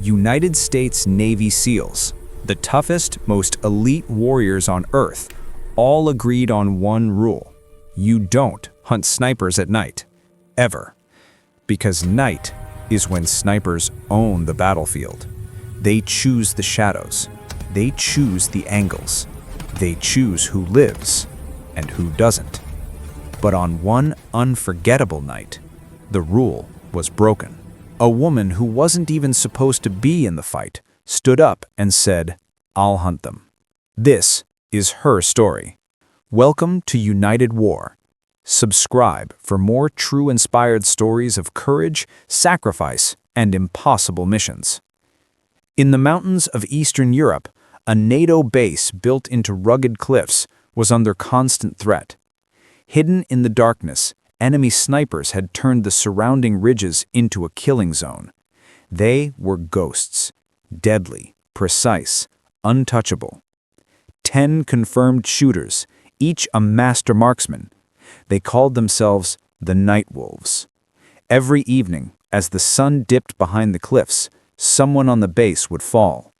United States Navy SEALs, the toughest, most elite warriors on Earth, all agreed on one rule. You don't hunt snipers at night. Ever. Because night is when snipers own the battlefield. They choose the shadows. They choose the angles. They choose who lives and who doesn't. But on one unforgettable night, the rule was broken. A woman who wasn't even supposed to be in the fight stood up and said, "I'll hunt them." This is her story. Welcome to United War. Subscribe for more true inspired stories of courage, sacrifice, and impossible missions. In the mountains of Eastern Europe, a NATO base built into rugged cliffs was under constant threat. Hidden in the darkness, enemy snipers had turned the surrounding ridges into a killing zone. They were ghosts, deadly, precise, untouchable. 10 confirmed shooters, each a master marksman. They called themselves the Night Wolves. Every evening, as the sun dipped behind the cliffs, someone on the base would fall.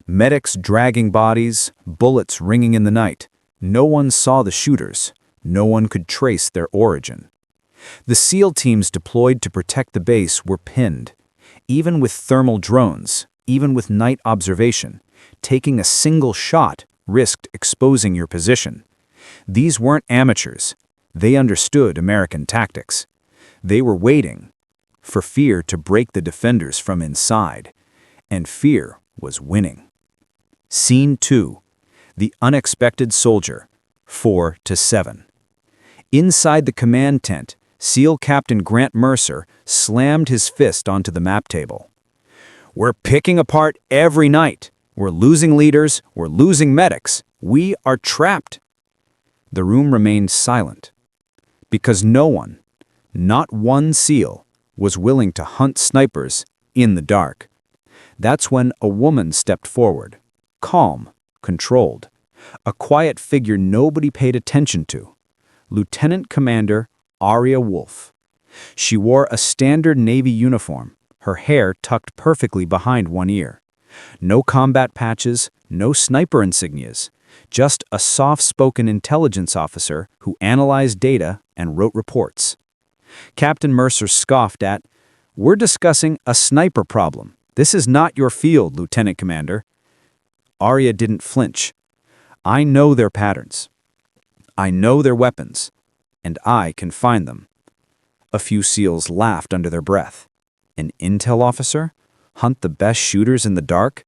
Medics dragging bodies, bullets ringing in the night. No one saw the shooters. No one could trace their origin. The SEAL teams deployed to protect the base were pinned. Even with thermal drones, even with night observation, taking a single shot risked exposing your position. These weren't amateurs. They understood American tactics. They were waiting for fear to break the defenders from inside. And fear was winning. Scene 2. The Unexpected Soldier, 4-7. Inside the command tent, SEAL Captain Grant Mercer slammed his fist onto the map table. "We're picking apart every night. We're losing leaders. We're losing medics. We are trapped." The room remained silent, because no one, not one SEAL, was willing to hunt snipers in the dark. That's when a woman stepped forward, calm, controlled, a quiet figure nobody paid attention to. Lieutenant Commander Aria Wolfe. She wore a standard Navy uniform, her hair tucked perfectly behind one ear. No combat patches, no sniper insignias, just a soft-spoken intelligence officer who analyzed data and wrote reports. Captain Mercer scoffed at, "We're discussing a sniper problem. This is not your field, Lieutenant Commander." Aria didn't flinch. "I know their patterns. I know their weapons, and I can find them." A few SEALs laughed under their breath. An intel officer? Hunt the best shooters in the dark?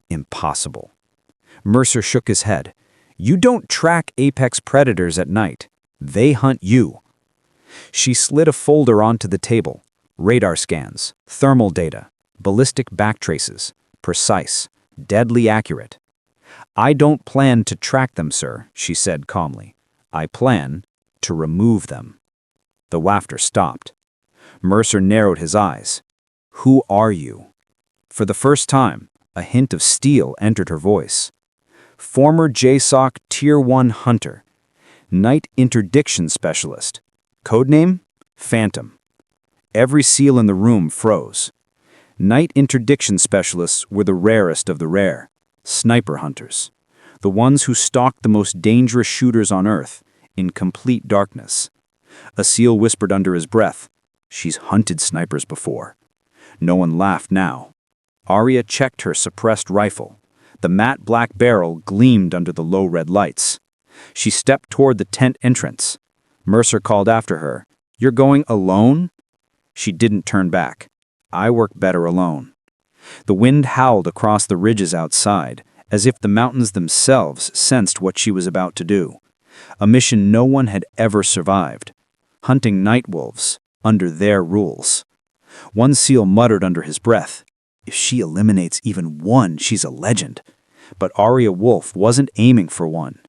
Impossible. Mercer shook his head. "You don't track apex predators at night. They hunt you." She slid a folder onto the table. Radar scans, thermal data, ballistic backtraces, precise, deadly accurate. "I don't plan to track them, sir," she said calmly. "I plan to remove them." The laughter stopped. Mercer narrowed his eyes. "Who are you?" For the first time, a hint of steel entered her voice. "Former JSOC Tier 1 Hunter. Night Interdiction Specialist. Codename? Phantom." Every SEAL in the room froze. Night Interdiction Specialists were the rarest of the rare. Sniper hunters. The ones who stalked the most dangerous shooters on Earth, in complete darkness. A SEAL whispered under his breath, "She's hunted snipers before." No one laughed now. Aria checked her suppressed rifle. The matte black barrel gleamed under the low red lights. She stepped toward the tent entrance. Mercer called after her, "You're going alone?" She didn't turn back. "I work better alone." The wind howled across the ridges outside, as if the mountains themselves sensed what she was about to do. A mission no one had ever survived. Hunting night wolves, under their rules. One SEAL muttered under his breath, "If she eliminates even one, she's a legend." But Aria Wolfe wasn't aiming for one.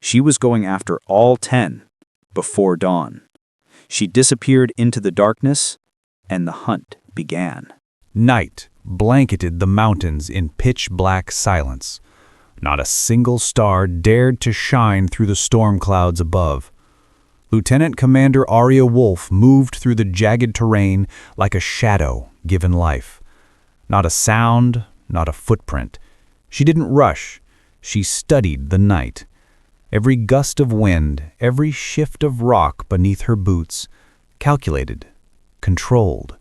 She was going after all 10, before dawn. She disappeared into the darkness, and the hunt began. Night blanketed the mountains in pitch-black silence. Not a single star dared to shine through the storm clouds above. Lieutenant Commander Aria Wolfe moved through the jagged terrain like a shadow given life. Not a sound, not a footprint. She didn't rush. She studied the night. Every gust of wind, every shift of rock beneath her boots, calculated, controlled.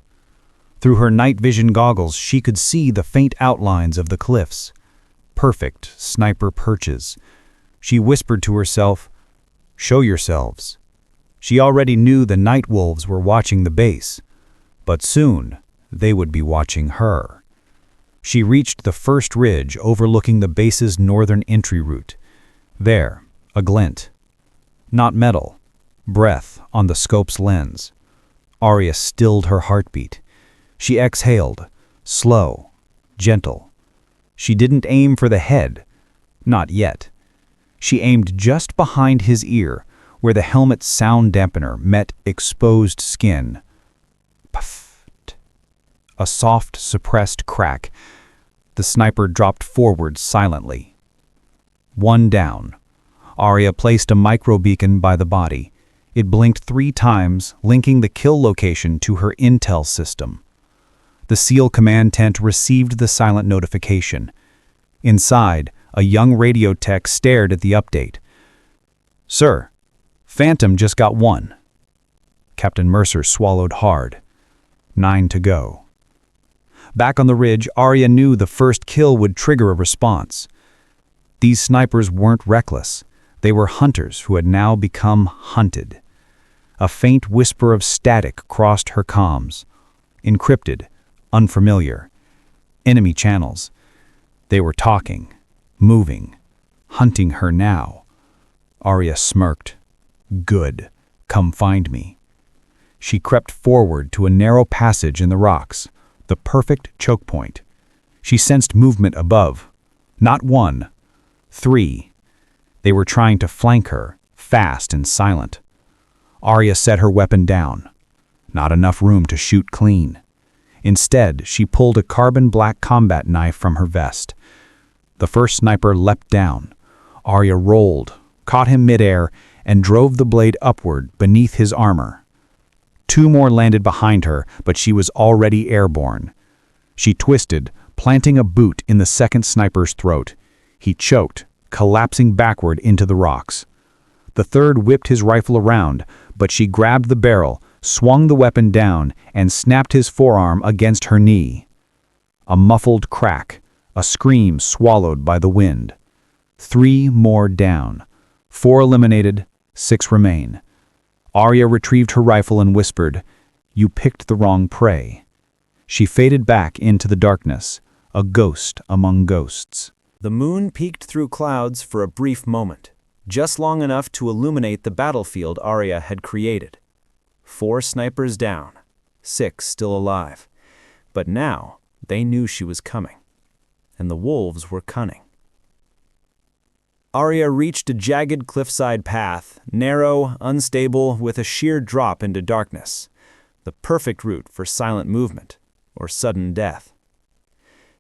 Through her night vision goggles, she could see the faint outlines of the cliffs. Perfect sniper perches. She whispered to herself, "Show yourselves." She already knew the night wolves were watching the base, but soon they would be watching her. She reached the first ridge overlooking the base's northern entry route. There, a glint. Not metal, breath on the scope's lens. Aria stilled her heartbeat. She exhaled, slow, gentle. She didn't aim for the head, not yet. She aimed just behind his ear, where the helmet's sound dampener met exposed skin. Puff. A soft, suppressed crack. The sniper dropped forward silently. One down. Aria placed a microbeacon by the body. It blinked 3 times, linking the kill location to her intel system. The SEAL command tent received the silent notification. Inside, a young radio tech stared at the update. "Sir, Phantom just got 1. Captain Mercer swallowed hard. 9 to go. Back on the ridge, Aria knew the first kill would trigger a response. These snipers weren't reckless. They were hunters who had now become hunted. A faint whisper of static crossed her comms. Encrypted, unfamiliar. Enemy channels. They were talking, moving, hunting her now. Aria smirked. "Good. Come find me." She crept forward to a narrow passage in the rocks, the perfect choke point. She sensed movement above. Not 1, 3. They were trying to flank her, fast and silent. Aria set her weapon down. Not enough room to shoot clean. Instead, she pulled a carbon black combat knife from her vest. The first sniper leapt down. Aria rolled, caught him midair, and drove the blade upward beneath his armor. 2 more landed behind her, but she was already airborne. She twisted, planting a boot in the second sniper's throat. He choked, collapsing backward into the rocks. The third whipped his rifle around, but she grabbed the barrel, swung the weapon down, and snapped his forearm against her knee. A muffled crack, a scream swallowed by the wind. 3 more down. 4 eliminated, 6 remain. Aria retrieved her rifle and whispered, "You picked the wrong prey." She faded back into the darkness, a ghost among ghosts. The moon peeked through clouds for a brief moment, just long enough to illuminate the battlefield Aria had created. 4 snipers down, 6 still alive. But now they knew she was coming, and the wolves were cunning. Aria reached a jagged cliffside path, narrow, unstable, with a sheer drop into darkness. The perfect route for silent movement, or sudden death.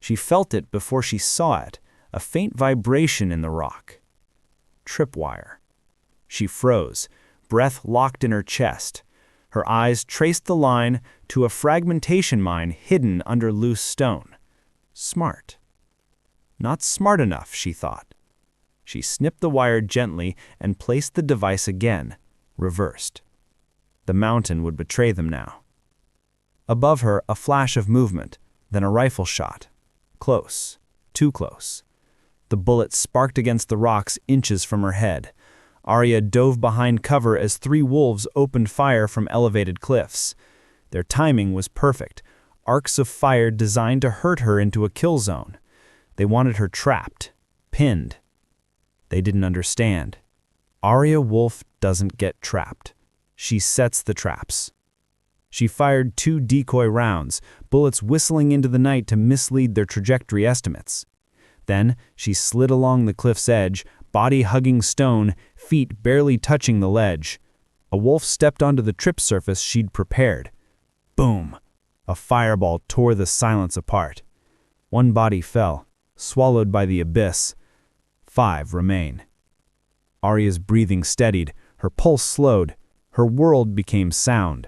She felt it before she saw it, a faint vibration in the rock. Tripwire. She froze, breath locked in her chest. Her eyes traced the line to a fragmentation mine hidden under loose stone. Smart. Not smart enough, she thought. She snipped the wire gently and placed the device again, reversed. The mountain would betray them now. Above her, a flash of movement, then a rifle shot. Close, too close. The bullet sparked against the rocks inches from her head. Aria dove behind cover as 3 wolves opened fire from elevated cliffs. Their timing was perfect, arcs of fire designed to hurt her into a kill zone. They wanted her trapped, pinned. They didn't understand. Aria Wolfe doesn't get trapped. She sets the traps. She fired 2 decoy rounds, bullets whistling into the night to mislead their trajectory estimates. Then she slid along the cliff's edge, body hugging stone, feet barely touching the ledge. A wolf stepped onto the trip surface she'd prepared. Boom! A fireball tore the silence apart. 1 body fell, swallowed by the abyss. 5 remain. Aria's breathing steadied, her pulse slowed, her world became sound.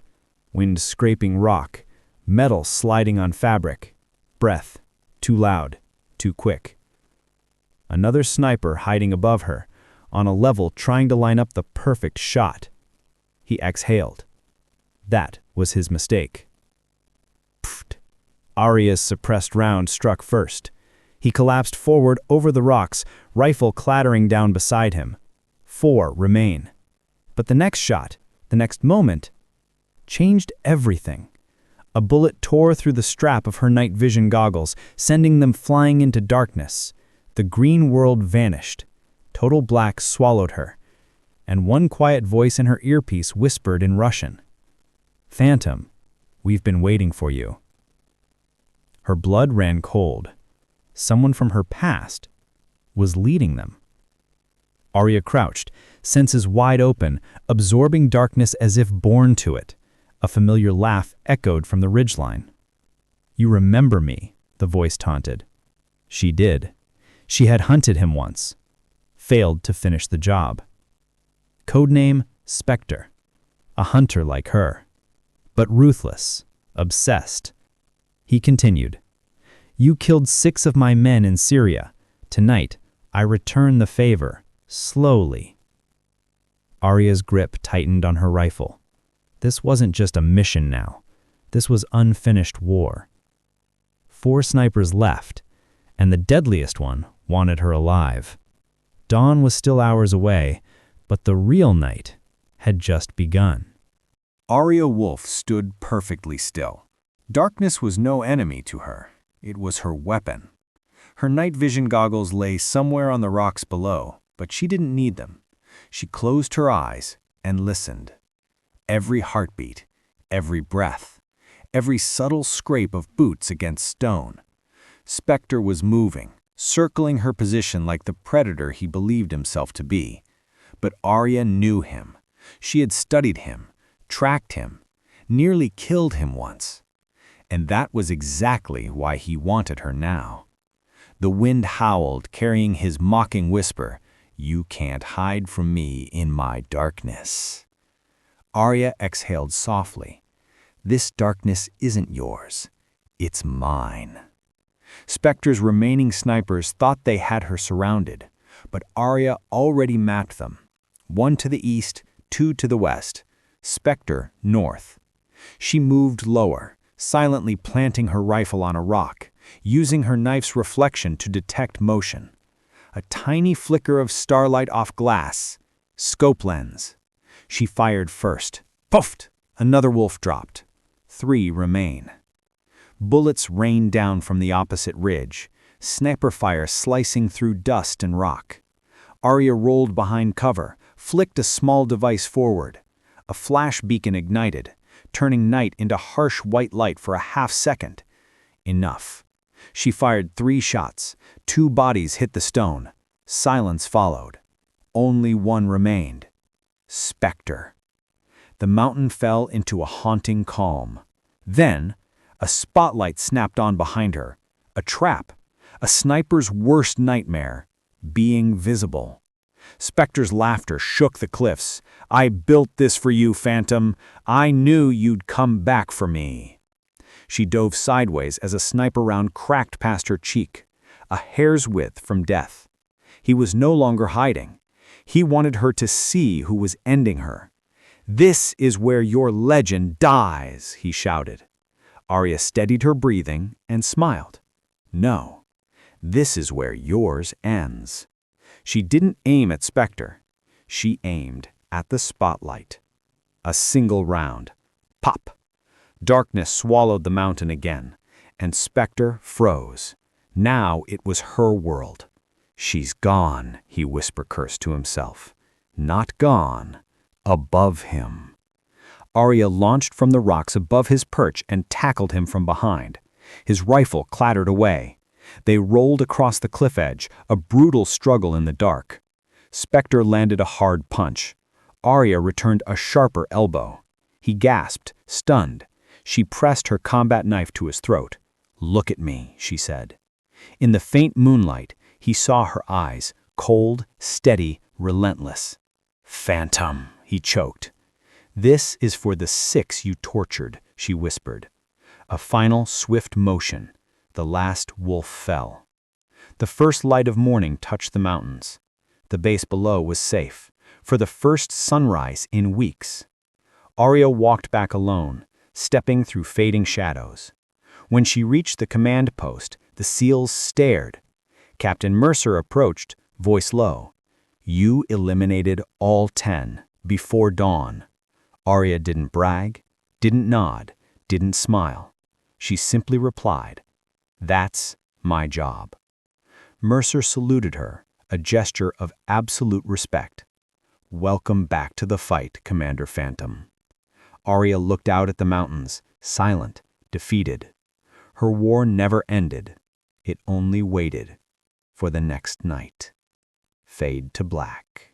Wind scraping rock, metal sliding on fabric. Breath. Too loud. Too quick. Another sniper hiding above her, on a level trying to line up the perfect shot. He exhaled. That was his mistake. Pfft. Aria's suppressed round struck first. He collapsed forward over the rocks, rifle clattering down beside him. 4 remain. But the next shot, the next moment, changed everything. A bullet tore through the strap of her night vision goggles, sending them flying into darkness. The green world vanished. Total black swallowed her, and one quiet voice in her earpiece whispered in Russian, "Phantom, we've been waiting for you." Her blood ran cold. Someone from her past was leading them. Aria crouched, senses wide open, absorbing darkness as if born to it. A familiar laugh echoed from the ridgeline. "You remember me," the voice taunted. She did. She had hunted him once. Failed to finish the job. Codename Specter. A hunter like her. But ruthless. Obsessed. He continued. "You killed 6 of my men in Syria. Tonight, I return the favor. Slowly." Aria's grip tightened on her rifle. This wasn't just a mission now. This was unfinished war. 4 snipers left, and the deadliest one wanted her alive. Dawn was still hours away, but the real night had just begun. Aria Wolfe stood perfectly still. Darkness was no enemy to her. It was her weapon. Her night vision goggles lay somewhere on the rocks below, but she didn't need them. She closed her eyes and listened. Every heartbeat, every breath, every subtle scrape of boots against stone. Specter was moving, circling her position like the predator he believed himself to be. But Aria knew him. She had studied him, tracked him, nearly killed him once. And that was exactly why he wanted her now. The wind howled, carrying his mocking whisper, "You can't hide from me in my darkness." Aria exhaled softly. "This darkness isn't yours. It's mine." Specter's remaining snipers thought they had her surrounded, but Aria already mapped them. 1 to the east, 2 to the west. Specter north. She moved lower, silently planting her rifle on a rock, using her knife's reflection to detect motion. A tiny flicker of starlight off glass. Scope lens. She fired first. Puffed! Another wolf dropped. 3 remain. Bullets rained down from the opposite ridge, sniper fire slicing through dust and rock. Aria rolled behind cover, flicked a small device forward. A flash beacon ignited, turning night into harsh white light for a half second. Enough. She fired 3 shots. 2 bodies hit the stone. Silence followed. Only 1 remained. Specter. The mountain fell into a haunting calm. Then, a spotlight snapped on behind her. A trap. A sniper's worst nightmare. Being visible. Specter's laughter shook the cliffs. "I built this for you, Phantom. I knew you'd come back for me." She dove sideways as a sniper round cracked past her cheek. A hair's width from death. He was no longer hiding. He wanted her to see who was ending her. "This is where your legend dies," he shouted. Aria steadied her breathing and smiled. "No, this is where yours ends." She didn't aim at Specter. She aimed at the spotlight. A single round. Pop! Darkness swallowed the mountain again, and Specter froze. Now it was her world. "She's gone," he whisper-cursed to himself. Not gone. Above him. Aria launched from the rocks above his perch and tackled him from behind. His rifle clattered away. They rolled across the cliff edge, a brutal struggle in the dark. Specter landed a hard punch. Aria returned a sharper elbow. He gasped, stunned. She pressed her combat knife to his throat. "Look at me," she said. In the faint moonlight, he saw her eyes, cold, steady, relentless. "Phantom," he choked. "This is for the 6 you tortured," she whispered. A final swift motion. The last wolf fell. The first light of morning touched the mountains. The base below was safe, for the first sunrise in weeks. Aria walked back alone, stepping through fading shadows. When she reached the command post, the SEALs stared. Captain Mercer approached, voice low. "You eliminated all 10 before dawn." Aria didn't brag, didn't nod, didn't smile. She simply replied, "That's my job." Mercer saluted her, a gesture of absolute respect. "Welcome back to the fight, Commander Phantom." Aria looked out at the mountains, silent, defeated. Her war never ended. It only waited for the next night. Fade to black.